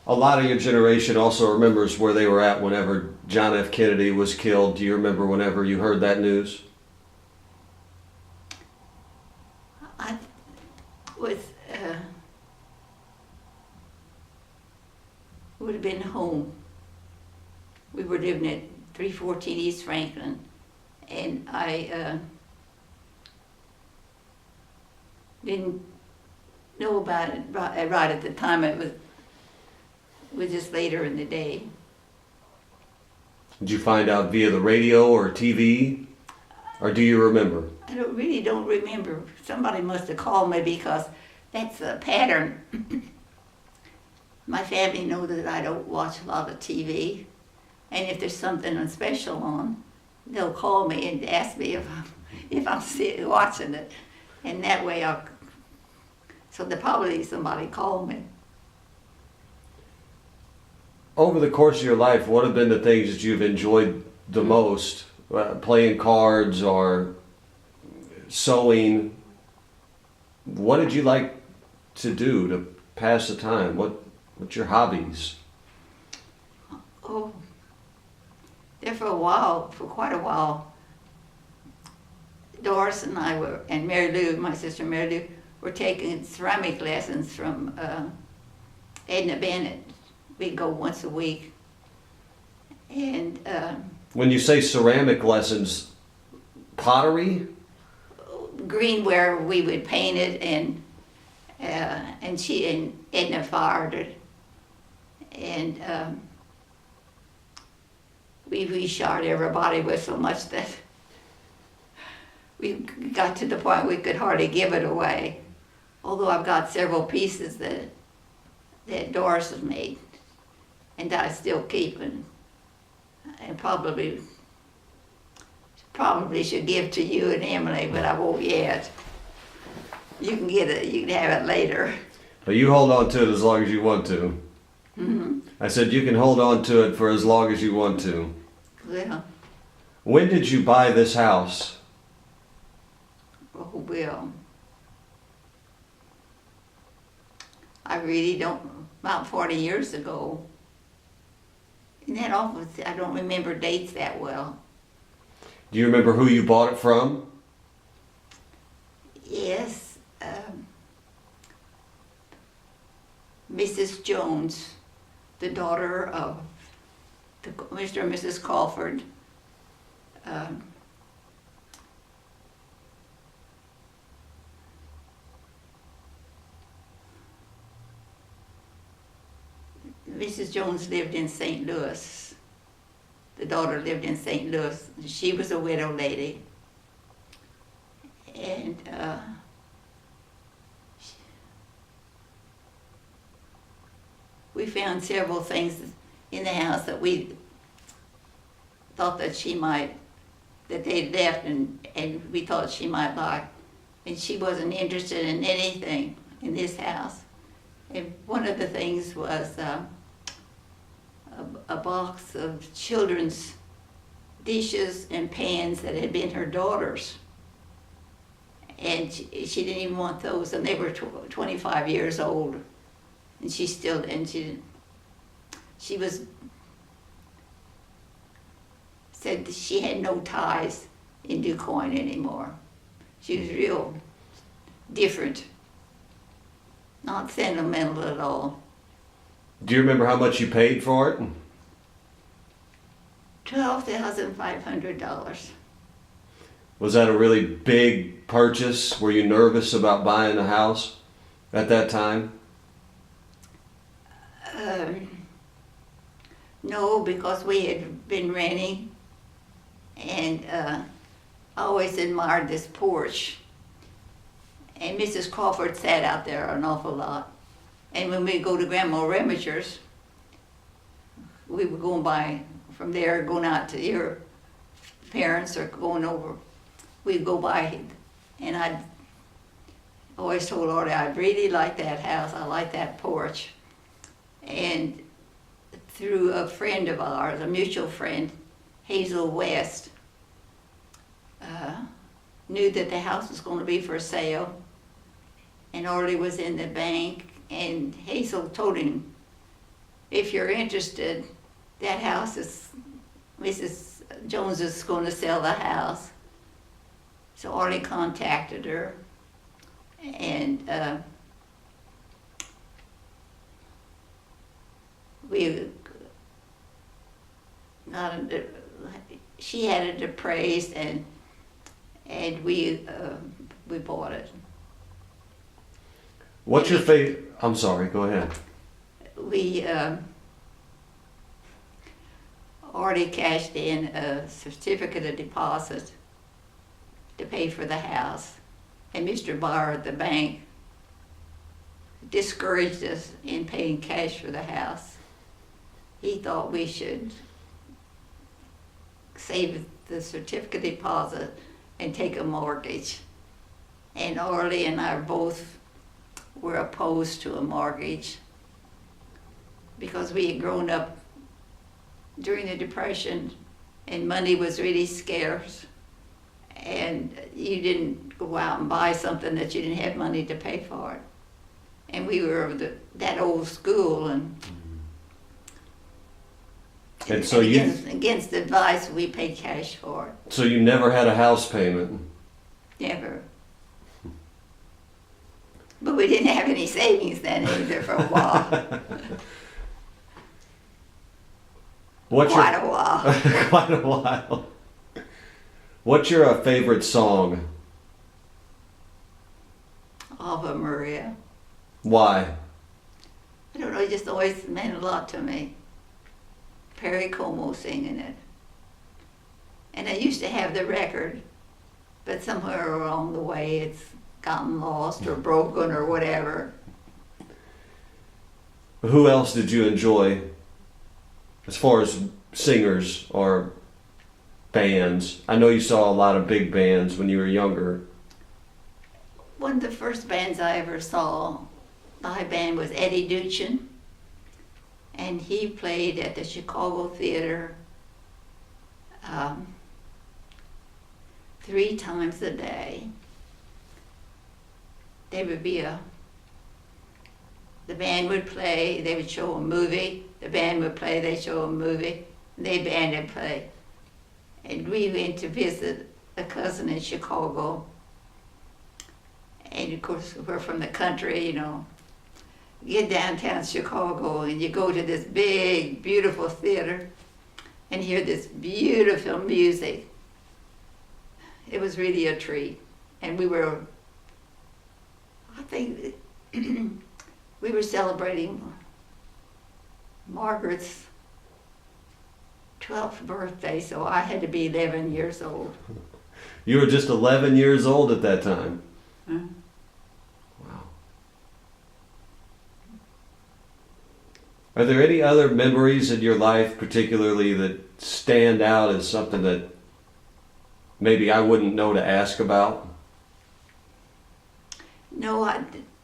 A lot of your generation also remembers where they were at whenever John F. Kennedy was killed. Do you remember whenever you heard that news? I was, would have been home. We were living at 314 East Franklin, and I didn't know about it right at the time. It was just later in the day. Did you find out via the radio or TV? Or do you remember? I really don't remember. Somebody must have called me because that's a pattern. My family knows that I don't watch a lot of TV. And if there's something special on, they'll call me and ask me if I'm watching it. And that way so probably somebody called me. Over the course of your life, what have been the things that you've enjoyed the most? Playing cards or sewing? What did you like to do to pass the time? What's your hobbies? Oh, there for quite a while, Doris and I and Mary Lou, my sister Mary Lou, were taking ceramic lessons from Edna Bennett. We'd go once a week. And when you say ceramic lessons, pottery? Greenware, we would paint it, and Edna fired it, and we shot everybody with so much that we got to the point we could hardly give it away. Although I've got several pieces that Doris has made, and that I still keep, and probably should give to you and Emily, but I won't yet. You can get it. You can have it later. But you hold on to it as long as you want to. Mm-hmm. I said you can hold on to it for as long as you want to. Well. When did you buy this house? Oh, well. I really don't. About 40 years ago. And that often, I don't remember dates that well. Do you remember who you bought it from? Yes. Mrs. Jones, the daughter of Mr. and Mrs. Crawford. Mrs. Jones lived in St. Louis. The daughter lived in St. Louis. She was a widow lady. And we found several things in the house that we thought that they'd left, and we thought she might like. And she wasn't interested in anything in this house. And one of the things was a box of children's dishes and pans that had been her daughter's. And she didn't even want those, and they were 25 years old. And she said that she had no ties in DuQuoin anymore. She was real different, not sentimental at all. Do you remember how much you paid for it? $12,500. Was that a really big purchase? Were you nervous about buying a house at that time? No, because we had been renting, and I always admired this porch. And Mrs. Crawford sat out there an awful lot. And when we go to Grandma Reminger's, we were going by from there, going out to your parents or going over. We'd go by, and I'd always told Artie, I really like that house, I like that porch. And through a friend of ours, a mutual friend, Hazel West, knew that the house was going to be for sale, and Artie was in the bank, and Hazel told him if you're interested, that house is, Mrs. Jones is going to sell the house. So Arlie contacted her, and we got it. She had it appraised, and we bought it. What's your favorite? I'm sorry. Go ahead. We already cashed in a certificate of deposit to pay for the house, and Mr. Barr at the bank discouraged us in paying cash for the house. He thought we should save the certificate deposit and take a mortgage. And Arlie and I both were opposed to a mortgage because we had grown up during the Depression and money was really scarce, and you didn't go out and buy something that you didn't have money to pay for it. And we were of that old school, and so against advice, we paid cash for it. So you never had a house payment? Never. But we didn't have any savings then either for a while. Quite a while. Quite a while. What's your favorite song? Ave Maria. Why? I don't know, it just always meant a lot to me. Perry Como singing it. And I used to have the record, but somewhere along the way it's gotten lost or broken or whatever. Who else did you enjoy as far as singers or bands? I know you saw a lot of big bands when you were younger. One of the first bands I ever saw, live band, was Eddie Duchin, and he played at the Chicago Theater 3 times a day. There would be the band would play, they would show a movie, the band would play, they'd show a movie, they band and play. And we went to visit a cousin in Chicago, and of course we're from the country, you know. You get downtown Chicago and you go to this big, beautiful theater and hear this beautiful music. It was really a treat. And we were, I think, we were celebrating Margaret's 12th birthday, so I had to be 11 years old. You were just 11 years old at that time? Huh? Wow. Are there any other memories in your life particularly that stand out as something that maybe I wouldn't know to ask about? No,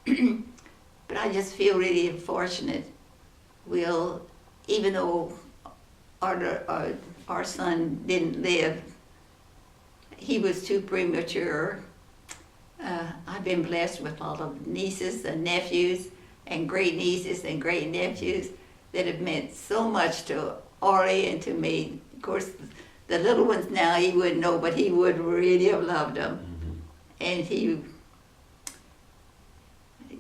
but I just feel really fortunate. Even though our son didn't live, he was too premature. I've been blessed with a lot of nieces and nephews and great nieces and great nephews that have meant so much to Arlie and to me. Of course, the little ones now he wouldn't know, but he would really have loved them. Mm-hmm. And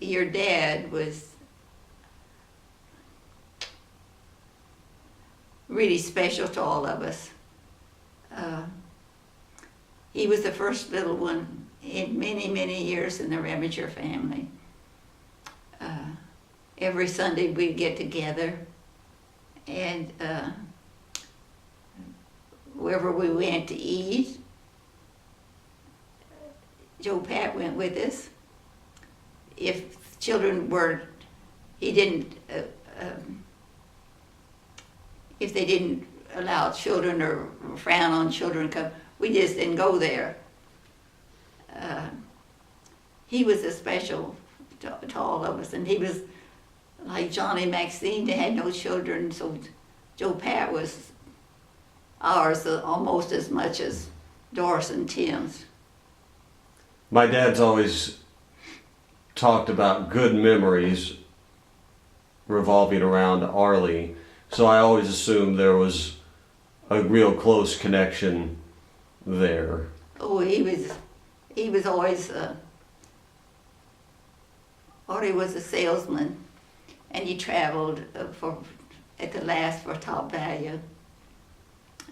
your dad was really special to all of us. He was the first little one in many, many years in the Reminger family. Every Sunday we'd get together, and wherever we went to eat, Joe Pat went with us. If children weren't, if they didn't allow children or frown on children come, we just didn't go there. He was a special to all of us, and he was like Johnny Maxine. They had no children, so Joe Pat was ours almost as much as Doris and Tim's. My dad's always talked about good memories revolving around Arlie. So I always assumed there was a real close connection there. Oh, he was always, Artie was a salesman, and he traveled at the last for Top Value.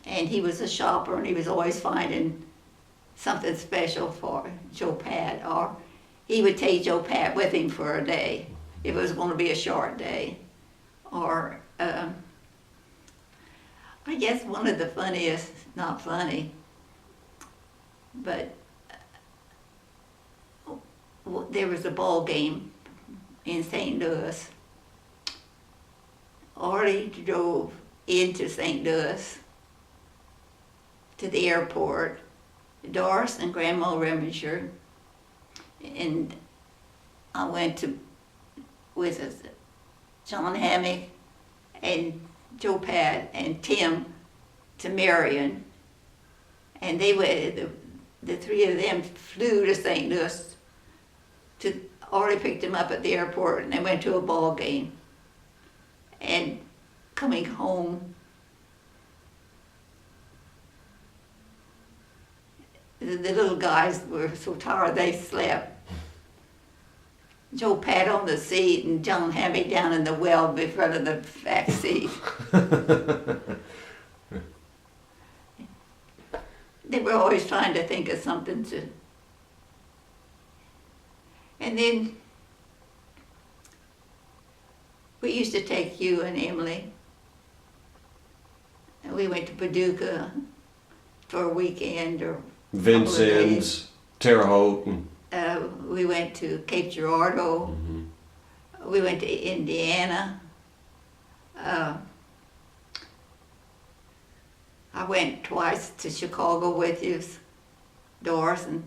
And he was a shopper, and he was always finding something special for Joe Pat, or he would take Joe Pat with him for a day if it was going to be a short day. Or I guess one of the funniest, not funny, but there was a ball game in St. Louis. Artie drove into St. Louis to the airport, Doris and Grandma Reminger, and I went with John Hammock and Joe Pat and Tim to Marion, and they went. The three of them flew to St. Louis. Artie picked them up at the airport, and they went to a ball game. And coming home, the little guys were so tired they slept. Joe Pat on the seat and John Hammock down in the well in front of the back seat. They were always trying to think of something to. And then we used to take you and Emily, and we went to Paducah for a weekend or Vincennes, Terre Haute. we went to Cape Girardeau. Mm-hmm. We went to Indiana. I went twice to Chicago with you, Doris, and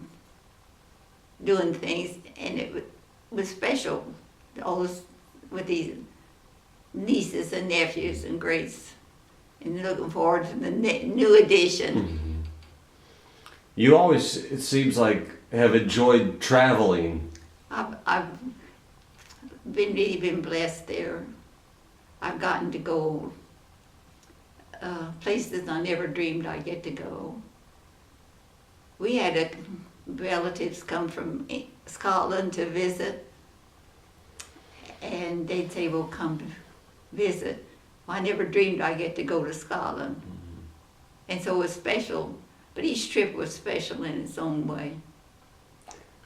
doing things, and it was special. All this with these nieces and nephews and greats, and looking forward to the new edition. Mm-hmm. You always, it seems like, have enjoyed traveling. I've really been blessed there. I've gotten to go places I never dreamed I'd get to go. We had relatives come from Scotland to visit, and they'd say, "Well, come to visit." Well, I never dreamed I'd get to go to Scotland. Mm-hmm. And so it was special, but each trip was special in its own way.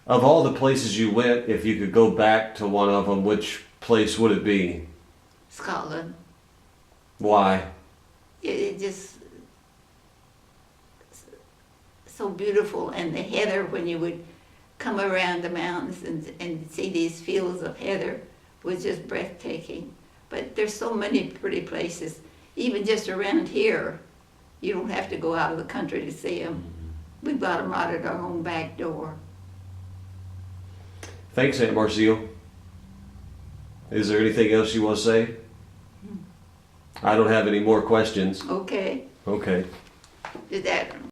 Of all the places you went, if you could go back to one of them, which place would it be? Scotland. Why? It just so beautiful, and the heather, when you would come around the mountains and see these fields of heather, was just breathtaking. But there's so many pretty places, even just around here. You don't have to go out of the country to see them. We've got them right at our own back door. Thanks, Aunt Marciel. Is there anything else you want to say? I don't have any more questions. Okay, Okay. did that